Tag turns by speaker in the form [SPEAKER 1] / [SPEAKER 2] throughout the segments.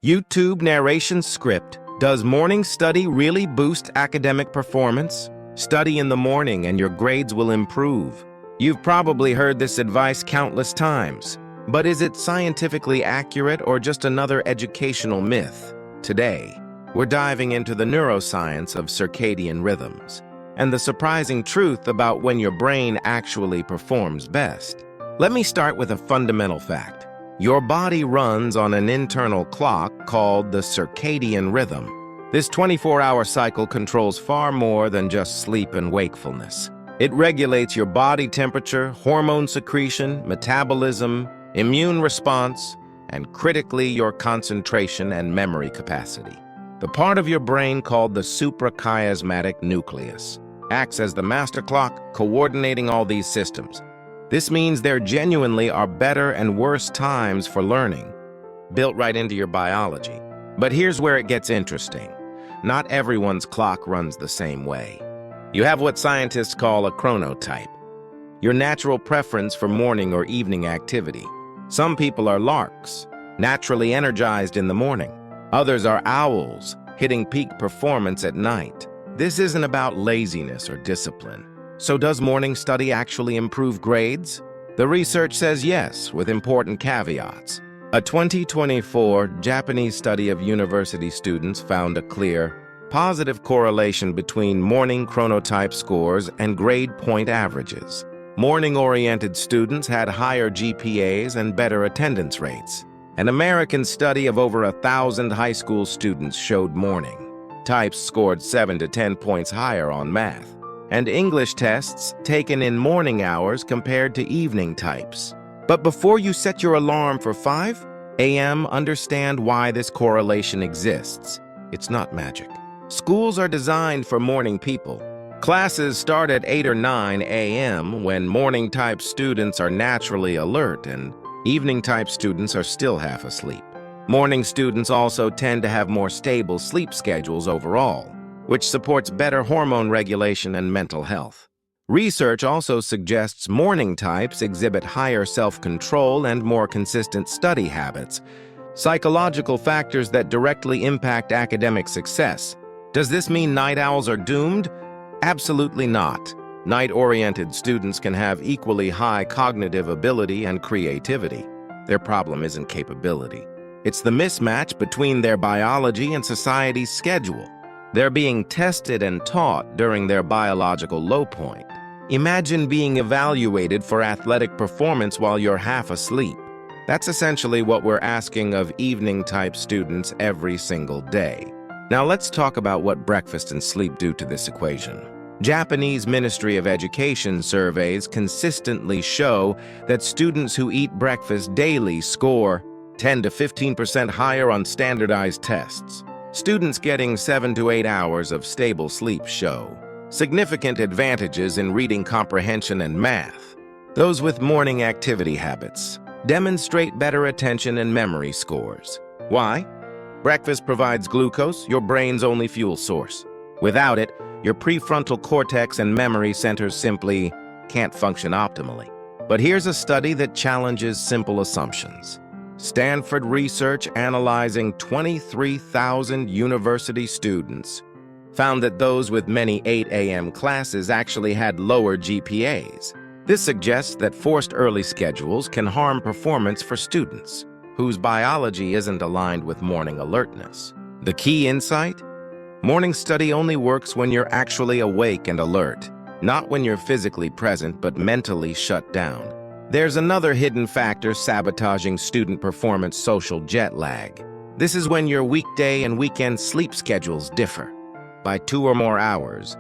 [SPEAKER 1] YouTube narration script. Does morning study really boost academic performance? Study in the morning and your grades will improve. You've probably heard this advice countless times, but is it scientifically accurate or just another educational myth? Today, we're diving into the neuroscience of circadian rhythms and the surprising truth about when your brain actually performs best. Let me start with a fundamental fact. Your body runs on an internal clock called the circadian rhythm. This 24-hour cycle controls far more than just sleep and wakefulness. It regulates your body temperature, hormone secretion, metabolism, immune response, and critically, your concentration and memory capacity. The part of your brain called the suprachiasmatic nucleus acts as the master clock, coordinating all these systems. This means there genuinely are better and worse times for learning, built right into your biology. But here's where it gets interesting. Not everyone's clock runs the same way. You have what scientists call a chronotype, your natural preference for morning or evening activity. Some people are larks, naturally energized in the morning. Others are owls, hitting peak performance at night. This isn't about laziness or discipline. So does morning study actually improve grades? The research says yes, with important caveats. A 2024 Japanese study of university students found a clear, positive correlation between morning chronotype scores and grade point averages. Morning-oriented students had higher GPAs and better attendance rates. An American study of over 1,000 high school students showed morning types scored 7 to 10 points higher on math and English tests taken in morning hours compared to evening types. But before you set your alarm for 5 a.m., understand why this correlation exists. It's not magic. Schools are designed for morning people. Classes start at 8 or 9 a.m. when morning-type students are naturally alert and evening-type students are still half asleep. Morning students also tend to have more stable sleep schedules overall, which supports better hormone regulation and mental health. Research also suggests morning types exhibit higher self-control and more consistent study habits, psychological factors that directly impact academic success. Does this mean night owls are doomed? Absolutely not. Night-oriented students can have equally high cognitive ability and creativity. Their problem isn't capability. It's the mismatch between their biology and society's schedule. They're being tested and taught during their biological low point. Imagine being evaluated for athletic performance while you're half asleep. That's essentially what we're asking of evening-type students every single day. Now let's talk about what breakfast and sleep do to this equation. Japanese Ministry of Education surveys consistently show that students who eat breakfast daily score 10 to 15% higher on standardized tests. Students getting 7 to 8 hours of stable sleep show significant advantages in reading comprehension and math. Those with morning activity habits demonstrate better attention and memory scores. Why? Breakfast provides glucose, your brain's only fuel source. Without it, your prefrontal cortex and memory centers simply can't function optimally. But here's a study that challenges simple assumptions. Stanford research analyzing 23,000 university students found that those with many 8 a.m. classes actually had lower GPAs. This suggests that forced early schedules can harm performance for students whose biology isn't aligned with morning alertness. The key insight? Morning study only works when you're actually awake and alert, not when you're physically present but mentally shut down. There's another hidden factor sabotaging student performance: social jet lag. This is when your weekday and weekend sleep schedules differ by 2 or more hours.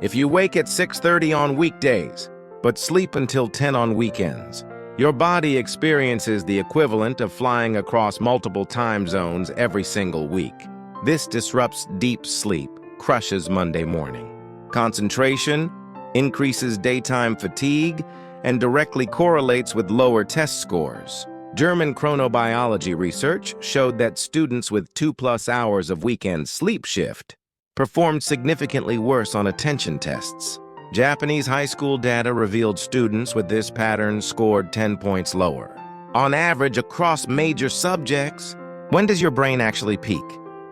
[SPEAKER 1] If you wake at 6:30 on weekdays, but sleep until 10 on weekends, your body experiences the equivalent of flying across multiple time zones every single week. This disrupts deep sleep, crushes Monday morning concentration, increases daytime fatigue, and directly correlates with lower test scores. German chronobiology research showed that students with 2+ hours of weekend sleep shift performed significantly worse on attention tests. Japanese high school data revealed students with this pattern scored 10 points lower. On average, across major subjects, When does your brain actually peak?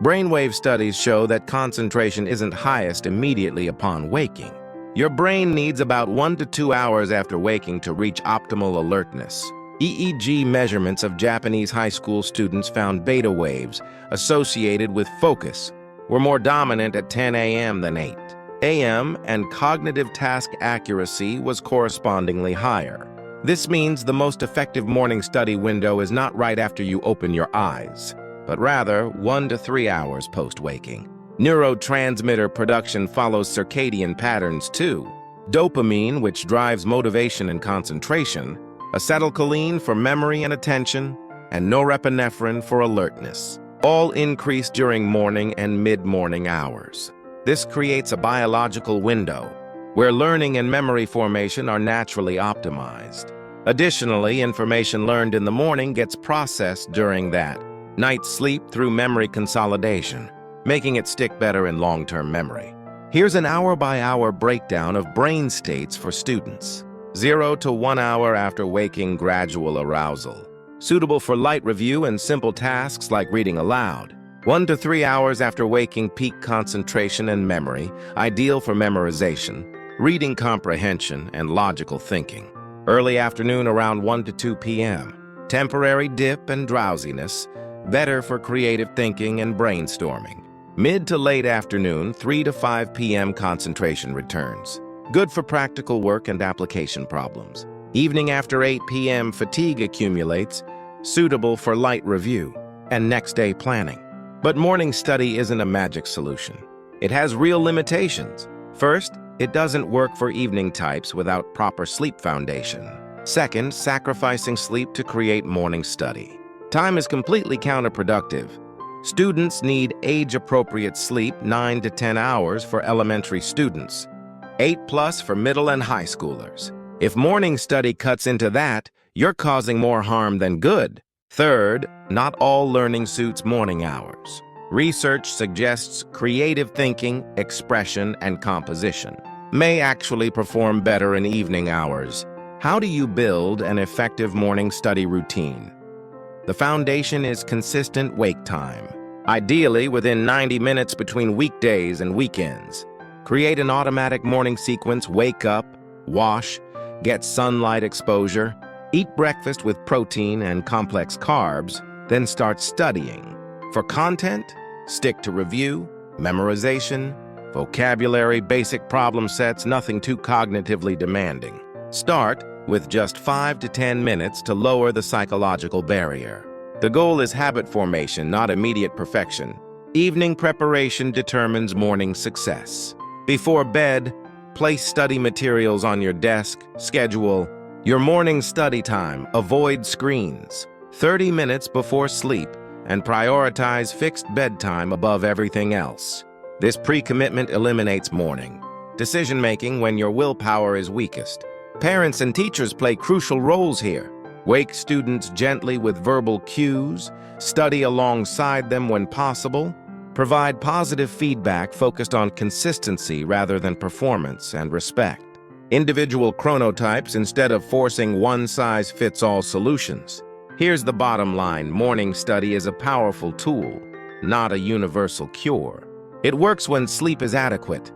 [SPEAKER 1] Brainwave studies show that concentration isn't highest immediately upon waking. Your brain needs about 1 to 2 hours after waking to reach optimal alertness. EEG measurements of Japanese high school students found beta waves associated with focus were more dominant at 10 a.m. than 8 a.m., and cognitive task accuracy was correspondingly higher. This means the most effective morning study window is not right after you open your eyes, but rather 1 to 3 hours post-waking. Neurotransmitter production follows circadian patterns too. Dopamine, which drives motivation and concentration, acetylcholine for memory and attention, and norepinephrine for alertness, all increase during morning and mid-morning hours. This creates a biological window where learning and memory formation are naturally optimized. Additionally, information learned in the morning gets processed during that night's sleep through memory consolidation, making it stick better in long-term memory. Here's an hour-by-hour breakdown of brain states for students. 0 to 1 hour after waking, gradual arousal, suitable for light review and simple tasks like reading aloud. 1 to 3 hours after waking, peak concentration and memory, ideal for memorization, reading comprehension, and logical thinking. Early afternoon around 1 to 2 p.m., temporary dip and drowsiness, better for creative thinking and brainstorming. Mid to late afternoon, 3 to 5 p.m. concentration returns, good for practical work and application problems. Evening after 8 p.m. fatigue accumulates, suitable for light review and next day planning. But morning study isn't a magic solution. It has real limitations. First, it doesn't work for evening types without proper sleep foundation. Second, sacrificing sleep to create morning study. Time is completely counterproductive. Students need age-appropriate sleep, 9 to 10 hours for elementary students, 8+ for middle and high schoolers. If morning study cuts into that, you're causing more harm than good. Third, not all learning suits morning hours. Research suggests creative thinking, expression, and composition may actually perform better in evening hours. How do you build an effective morning study routine? The foundation is consistent wake time, ideally within 90 minutes between weekdays and weekends. Create an automatic morning sequence: wake up, wash, get sunlight exposure, eat breakfast with protein and complex carbs, then start studying. For content, stick to review, memorization, vocabulary, basic problem sets, nothing too cognitively demanding. Start with just 5 to 10 minutes to lower the psychological barrier. The goal is habit formation, not immediate perfection. Evening preparation determines morning success. Before bed, place study materials on your desk, schedule your morning study time, avoid screens, 30 minutes before sleep, and prioritize fixed bedtime above everything else. This pre-commitment eliminates morning decision-making when your willpower is weakest. Parents and teachers play crucial roles here. Wake students gently with verbal cues, study alongside them when possible, provide positive feedback focused on consistency rather than performance, and respect individual chronotypes instead of forcing one-size-fits-all solutions. Here's the bottom line: morning study is a powerful tool, not a universal cure. It works when sleep is adequate,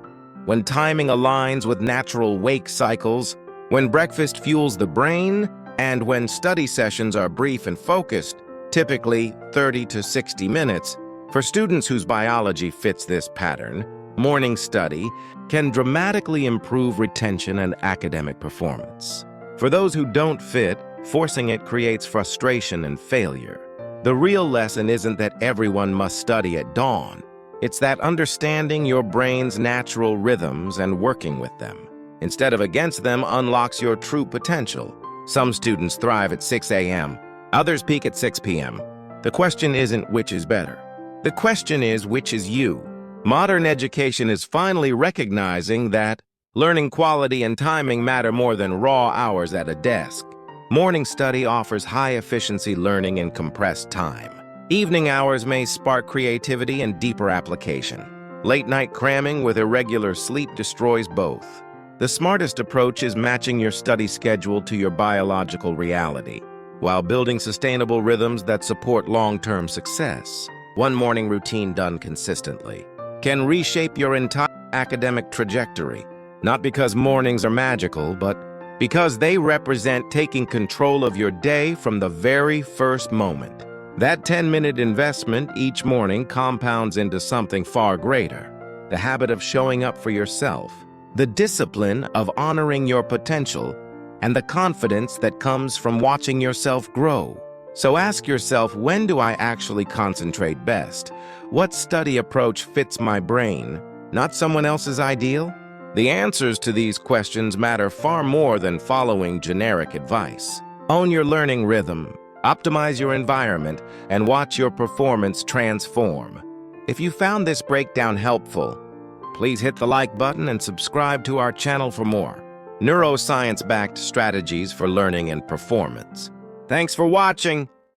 [SPEAKER 1] when timing aligns with natural wake cycles, when breakfast fuels the brain, and when study sessions are brief and focused, typically 30 to 60 minutes. For students whose biology fits this pattern, morning study can dramatically improve retention and academic performance. For those who don't fit, forcing it creates frustration and failure. The real lesson isn't that everyone must study at dawn. It's that understanding your brain's natural rhythms and working with them, instead of against them, unlocks your true potential. Some students thrive at 6 a.m., others peak at 6 p.m. The question isn't which is better. The question is which is you. Modern education is finally recognizing that learning quality and timing matter more than raw hours at a desk. Morning study offers high-efficiency learning in compressed time. Evening hours may spark creativity and deeper application. Late-night cramming with irregular sleep destroys both. The smartest approach is matching your study schedule to your biological reality. while building sustainable rhythms that support long-term success. One morning routine done consistently can reshape your entire academic trajectory, not because mornings are magical, but because they represent taking control of your day from the very first moment. That 10-minute investment each morning compounds into something far greater: the habit of showing up for yourself, the discipline of honoring your potential, and the confidence that comes from watching yourself grow. So ask yourself, when do I actually concentrate best? What study approach fits my brain, not someone else's ideal? The answers to these questions matter far more than following generic advice. Own your learning rhythm, optimize your environment, and watch your performance transform. If you found this breakdown helpful, please hit the like button and subscribe to our channel for more neuroscience-backed strategies for learning and performance. Thanks for watching.